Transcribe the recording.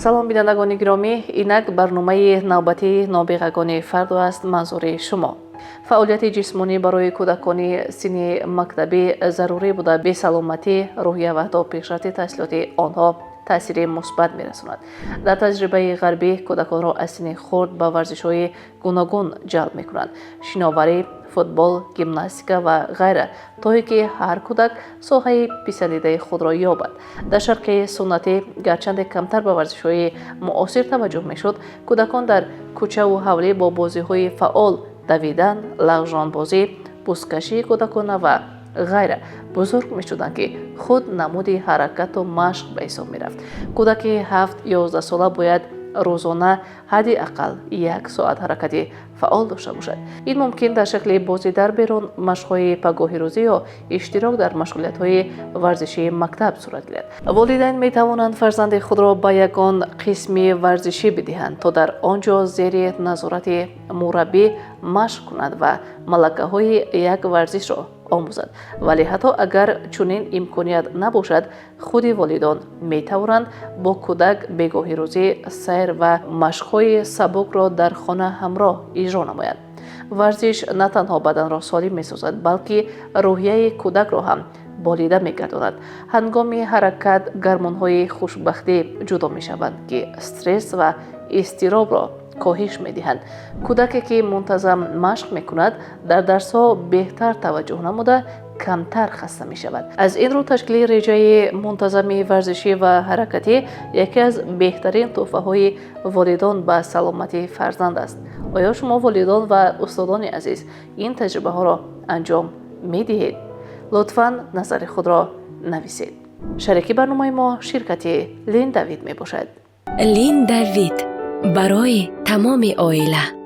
салом бинандагони гиромӣ, инак барномаи навбатии нобиғагони фарду аст манзури шумо. фаъолияти ҷисмонӣ барои кӯдакони синни мактабӣ зарурӣ буда бесаломатӣ, рӯҳия ва ҳатто пешрафти таҳсилоти онҳо таъсири мусбат мерасонад. дар таҷрибаи ғарбӣ кӯдаконро аз синни хурд ба варзишҳои гуногун ҷалб мекунанд: шиноварӣ, футбол, гимнастика ва ғайра, то ин ки ҳар кӯдак соҳаи писандидаи худро ёбад. дар шарқи суннатӣ, гарчанде камтар ба варзишҳои муосир таваҷҷӯҳ мешуд, кӯдакон дар кӯчаву ҳавлӣ бо бозиҳои фаъол, давидан, лағжонбозӣ, бузкашии кӯдакона ва ғайра бузург мешуданд, ки худ намуди ҳаракату машқ ба ҳисоб мерафт. кӯдаки 7-11 сола бояд рӯзона ҳадди ақал 1 соат ҳаракати фаъол дошта бошад. ин мумкин дар шакли бозӣ дар берун, машқҳои пагоҳирӯзӣ ё иштирок дар машғулиятҳои варзишии мактаб сурат гирад. волидайн метавонанд фарзанди худро ба ягон қисми варзишӣ бидиҳанд, то дар он ҷо зери назорати мураббӣ машқ кунад ва малакаҳои як варзишро омӯзад. вале ҳатто агар чунин имконият набошад, худи волидон метавонанд бо кӯдак бегоҳирӯзӣ, сайр ва машқҳои сабукро дар хона ҳамроҳ иҷро намоянд. варзиш на танҳо баданро солим месозад, балки рӯҳияи кӯдакро ҳам болида мегардонад. ҳангоми ҳаракат гормонҳои хушбахтӣ ҷудо мешаванд, ки стресс ва изтиробро коҳиш медиҳанд. кӯдаке ки мунтазам машқ мекунад, дар дарсҳо беҳтар таваҷҷӯҳ намуда, камтар хаста мешавад. аз ин рӯ ташкили реҷаи мунтазами варзишӣ ва ҳаракатӣ яке аз беҳтарин тӯҳфаҳои волидон ба саломатии фарзанд аст. оё шумо волидон ва устодони азиз ин таҷрибаҳоро анҷом медиҳед? лутфан назари худро нависед. шарики барномаи мо ширкати Лин Давид мебошад. Лин Давид барои тамоми оила.